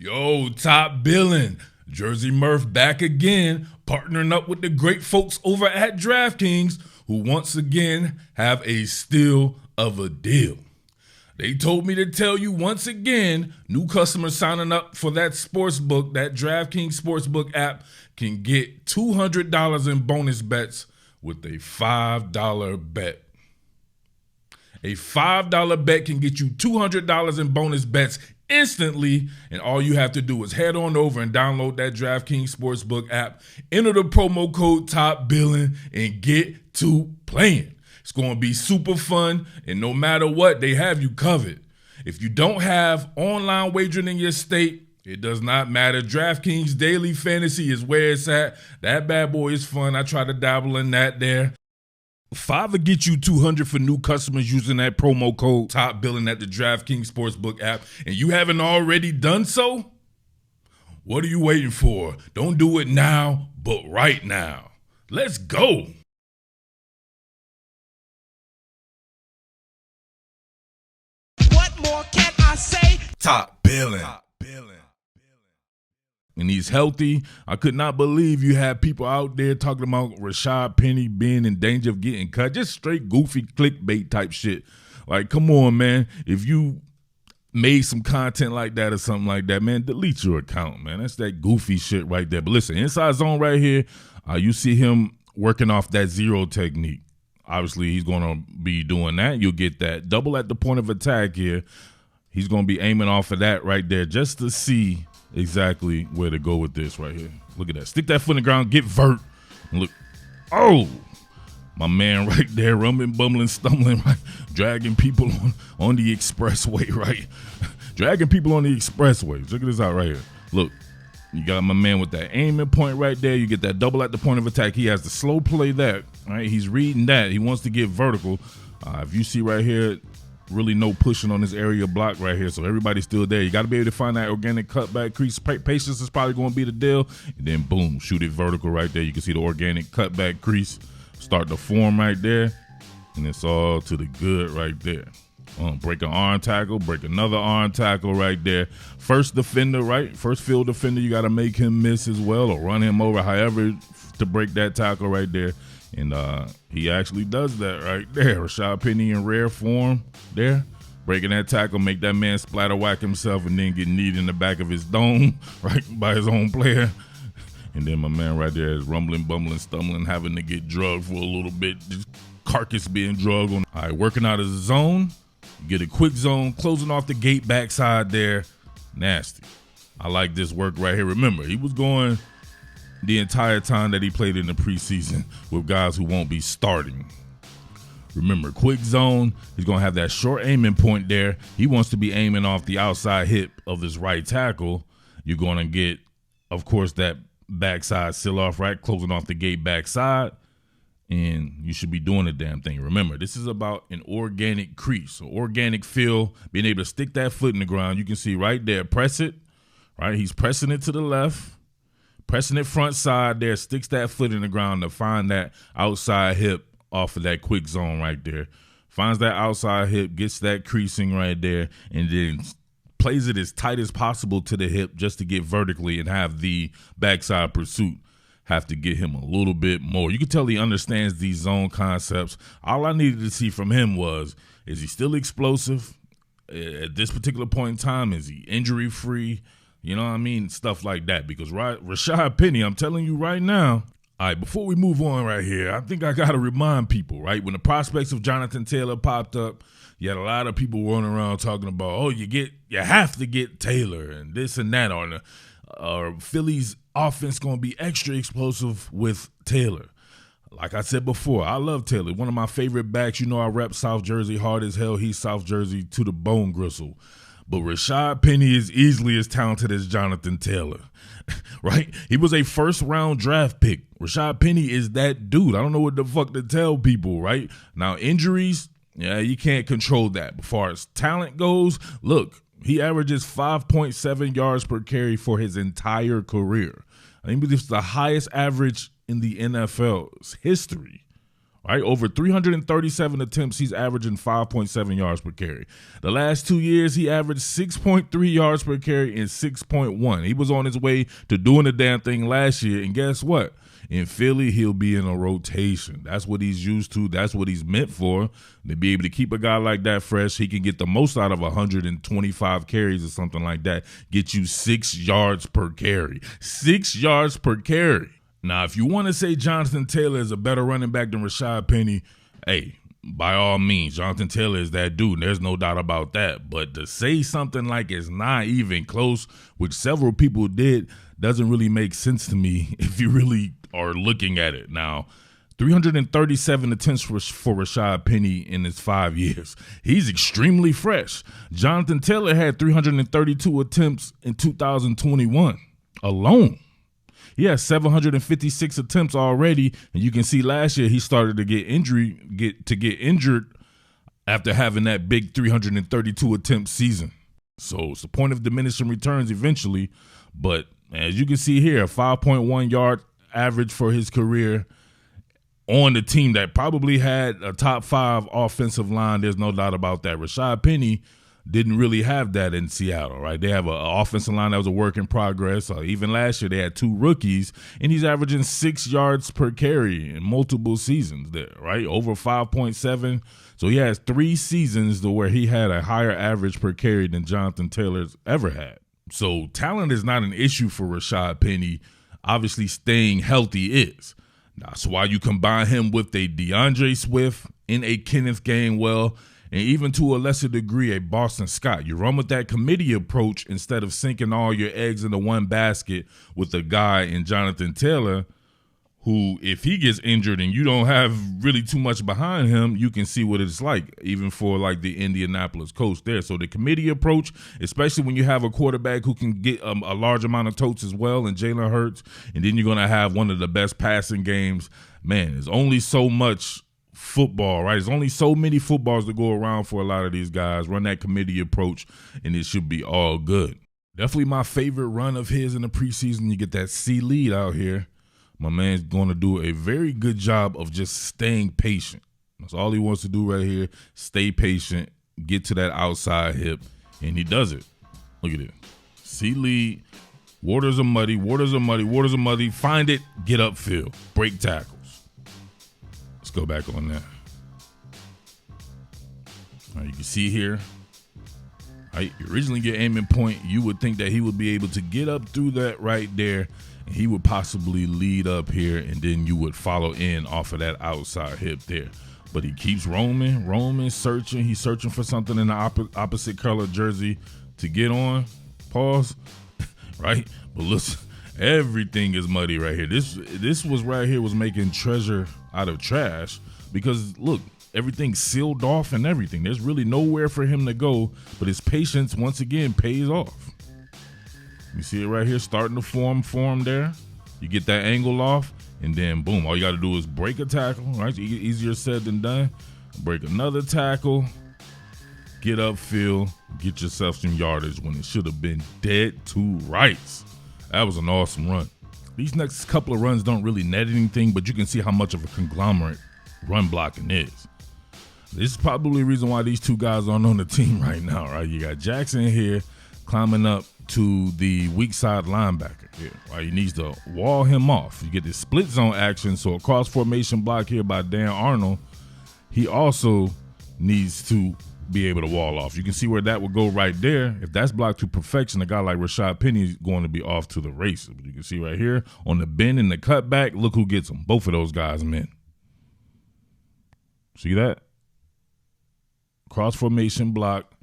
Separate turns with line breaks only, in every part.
Yo, top Billin, Jersey Murph back again, partnering up with the great folks over at DraftKings, who once again have a steal of a deal. They told me to tell you once again, new customers signing up for that sportsbook, that DraftKings Sportsbook app, can get $200 in bonus bets with a $5 bet. A $5 bet can get you $200 in bonus bets instantly, and all you have to do is head on over and download that DraftKings Sportsbook app, enter the promo code TOPBILLIN, and get to playing. It's going to be super fun, and no matter what, they have you covered. If you don't have online wagering in your state, it does not matter. DraftKings Daily Fantasy is where it's at. That bad boy is fun. I try to dabble in that there. $5 will get you $200 for new customers using that promo code TOPBILLIN at the DraftKings Sportsbook app, and you haven't already done so? What are you waiting for? Don't do it now, but right now. Let's go.
What more can I say?
Top Billin. And he's healthy. I could not believe you had people out there talking about Rashaad Penny being in danger of getting cut. Just straight goofy clickbait type shit. Like, come on, man. If you made some content like that or something like that, man, delete your account, man. That's that goofy shit right there. But listen, inside zone right here, you see him working off that zero technique. Obviously, he's going to be doing that. You'll get that double at the point of attack here. He's going to be aiming off of that right there just to see exactly where to go with this right here. Look at that. Stick that foot in the ground, get vert, and look. Oh, my man right there, rumbling, bumbling, stumbling, right? Dragging people on the expressway, right? Dragging people on the expressway. Look at this out right here. Look, you got my man with that aiming point right there. You get that double at the point of attack. He has to slow play that, right? He's reading that. He wants to get vertical. If you see right here, really no pushing on this area block right here, so everybody's still there. You got to be able to find that organic cutback crease. Patience is probably going to be the deal, and then boom, shoot it vertical right there. You can see the organic cutback crease start to form right there, and it's all to the good right there. Break an arm tackle, break another arm tackle right there. First defender, right? First field defender, you got to make him miss as well or run him over, however, to break that tackle right there. And he actually does that right there. Rashad Penny in rare form there. Breaking that tackle, make that man splatter whack himself and then get kneed in the back of his dome, right, by his own player. And then my man right there is rumbling, bumbling, stumbling, having to get drugged for a little bit. Just carcass being drugged on. All right, working out of the zone. Get a quick zone, closing off the gate backside there. Nasty. I like this work right here. Remember, he was going the entire time that he played in the preseason with guys who won't be starting. Remember, quick zone, he's going to have that short aiming point there. He wants to be aiming off the outside hip of his right tackle. You're going to get, of course, that backside seal off, right? Closing off the gate backside. And you should be doing the damn thing. Remember, this is about an organic crease, an organic feel, being able to stick that foot in the ground. You can see right there, press it, right? He's pressing it to the left, pressing it front side there, sticks that foot in the ground to find that outside hip off of that quick zone right there. Finds that outside hip, gets that creasing right there, and then plays it as tight as possible to the hip just to get vertically and have the backside pursuit have to get him a little bit more. You can tell he understands these zone concepts. All I needed to see from him was, is he still explosive at this particular point in time? Is he injury free? You know what I mean? Stuff like that. Because Rashaad Penny, I'm telling you right now, all right, before we move on right here, I think I got to remind people, right? When the prospects of Jonathan Taylor popped up, you had a lot of people running around talking about, oh, you have to get Taylor and this and that, or Philly's offense going to be extra explosive with Taylor. Like I said before, I love Taylor. One of my favorite backs. You know I rep South Jersey hard as hell. He's South Jersey to the bone gristle. But Rashaad Penny is easily as talented as Jonathan Taylor, right? He was a first-round draft pick. Rashaad Penny is that dude. I don't know what the fuck to tell people, right? Now, injuries, yeah, you can't control that. As far as talent goes, look, he averages 5.7 yards per carry for his entire career. I think it's the highest average in the NFL's history, Right, over 337 attempts, he's averaging 5.7 yards per carry. The last 2 years, he averaged 6.3 yards per carry and 6.1. He was on his way to doing the damn thing last year, and guess what? In Philly, he'll be in a rotation. That's what he's used to. That's what he's meant for. To be able to keep a guy like that fresh, he can get the most out of 125 carries or something like that. Get you 6 yards per carry. 6 yards per carry. Now, if you want to say Jonathan Taylor is a better running back than Rashaad Penny, hey, by all means, Jonathan Taylor is that dude. There's no doubt about that. But to say something like it's not even close, which several people did, doesn't really make sense to me if you really are looking at it. Now, 337 attempts for Rashaad Penny in his 5 years. He's extremely fresh. Jonathan Taylor had 332 attempts in 2021 alone. He has 756 attempts already, and you can see last year he started to get injured after having that big 332 attempt season. So it's the point of diminishing returns eventually, but as you can see here, a 5.1 yard average for his career on the team that probably had a top 5 offensive line. There's no doubt about that. Rashaad Penny didn't really have that in Seattle, right? They have an offensive line that was a work in progress. Even last year, they had 2 rookies, and he's averaging 6 yards per carry in multiple seasons there, right? Over 5.7. So he has 3 seasons to where he had a higher average per carry than Jonathan Taylor's ever had. So talent is not an issue for Rashaad Penny. Obviously, staying healthy is. That's why you combine him with a DeAndre Swift and a Kenneth Gainwell, and even to a lesser degree, a Boston Scott. You run with that committee approach instead of sinking all your eggs into one basket with a guy in Jonathan Taylor who, if he gets injured and you don't have really too much behind him, you can see what it's like, even for like the Indianapolis Colts there. So the committee approach, especially when you have a quarterback who can get a large amount of totes as well, and Jalen Hurts, and then you're going to have one of the best passing games. Man, there's only so much football, right? There's only so many footballs to go around for a lot of these guys. Run that committee approach, and it should be all good. Definitely my favorite run of his in the preseason. You get that C lead out here. My man's going to do a very good job of just staying patient. That's all he wants to do right here. Stay patient, get to that outside hip, and he does it. Look at it. C lead. Waters are muddy. Waters are muddy. Waters are muddy. Find it. Get upfield. Break tackles. Let's go back on that. All right, you can see here. Right, originally your aiming point, you would think that he would be able to get up through that right there, and he would possibly lead up here, and then you would follow in off of that outside hip there. But he keeps roaming, searching. He's searching for something in the opposite color jersey to get on. Pause. Right? But listen, everything is muddy right here. This was right here was making treasure out of trash because, look, everything's sealed off and everything. There's really nowhere for him to go, but his patience, once again, pays off. You see it right here starting to form there. You get that angle off, and then, boom, all you got to do is break a tackle, right? Easier said than done. Break another tackle, get upfield, get yourself some yardage when it should have been dead to rights. That was an awesome run. These next couple of runs don't really net anything, but you can see how much of a conglomerate run blocking is. This is probably the reason why these two guys aren't on the team right now, right? You got Jackson here climbing up to the weak side linebacker here, right? He needs to wall him off. You get this split zone action, so a cross formation block here by Dan Arnold. He also needs to be able to wall off. You can see where that would go right there. If that's blocked to perfection, a guy like Rashad Penny is going to be off to the races. But you can see right here on the bend and the cutback, look who gets them. Both of those guys, men. See that? Cross formation block.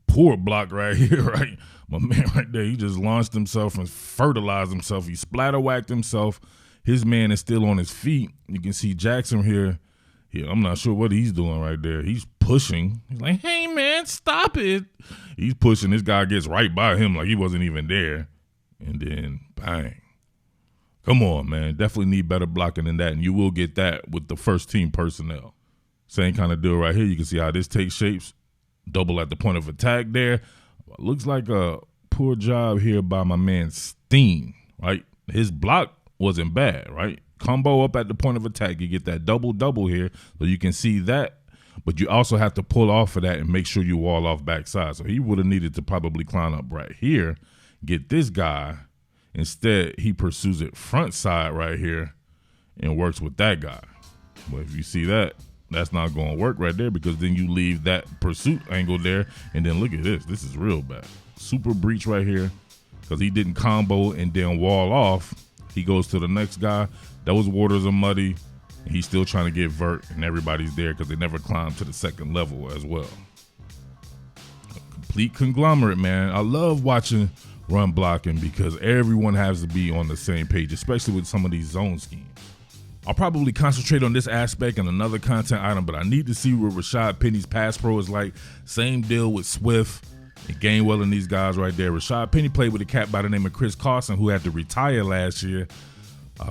Poor block right here, right? My man right there, he just launched himself and fertilized himself. He splatter whacked himself. His man is still on his feet. You can see Jackson here. I'm not sure what he's doing right there. He's pushing. He's like, hey, man, stop it. He's pushing. This guy gets right by him like he wasn't even there. And then, bang. Come on, man. Definitely need better blocking than that, and you will get that with the first-team personnel. Same kind of deal right here. You can see how this takes shapes. Double at the point of attack there. Looks like a poor job here by my man Steen, right? His block wasn't bad, right? combo up at the point of attack. You get that double here, so you can see that. But you also have to pull off of that and make sure you wall off backside. So he would have needed to probably climb up right here, get this guy. Instead, he pursues it front side right here and works with that guy. But if you see that, that's not going to work right there, because then you leave that pursuit angle there. And then look at this. This is real bad. Super breach right here, because he didn't combo and then wall off. He goes to the next guy. Those waters are muddy. And he's still trying to get vert, and everybody's there because they never climbed to the second level as well. A complete conglomerate, man. I love watching run blocking because everyone has to be on the same page, especially with some of these zone schemes. I'll probably concentrate on this aspect in another content item, but I need to see what Rashaad Penny's pass pro is like. Same deal with Swft and Gainwell and these guys right there. Rashaad Penny played with a cat by the name of Chris Carson, who had to retire last year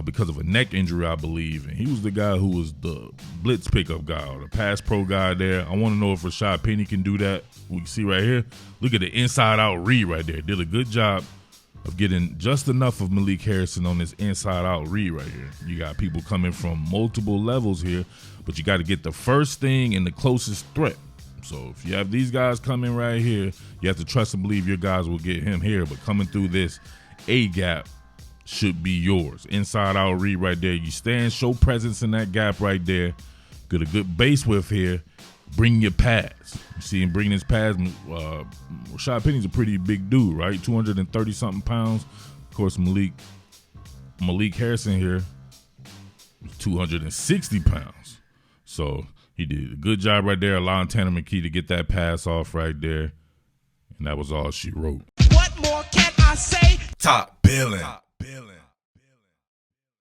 because of a neck injury, I believe. And he was the guy who was the blitz pickup guy, or the pass pro guy there. I want to know if Rashaad Penny can do that. We can see right here. Look at the inside out read right there. Did a good job of getting just enough of Malik Harrison on this inside out read right here. You got people coming from multiple levels here, but you got to get the first thing and the closest threat. So if you have these guys coming right here, you have to trust and believe your guys will get him here. But coming through this A gap should be yours. Inside out read right there. You stand, show presence in that gap right there. Get a good base width here. Bring your pads. You see him bringing his pads. Rashad Penny's a pretty big dude, right? 230-something pounds. Of course, Malik Harrison here, 260 pounds. So he did a good job right there, allowing Tanner McKee to get that pass off right there. And that was all she wrote.
What more can I say?
Top Billin.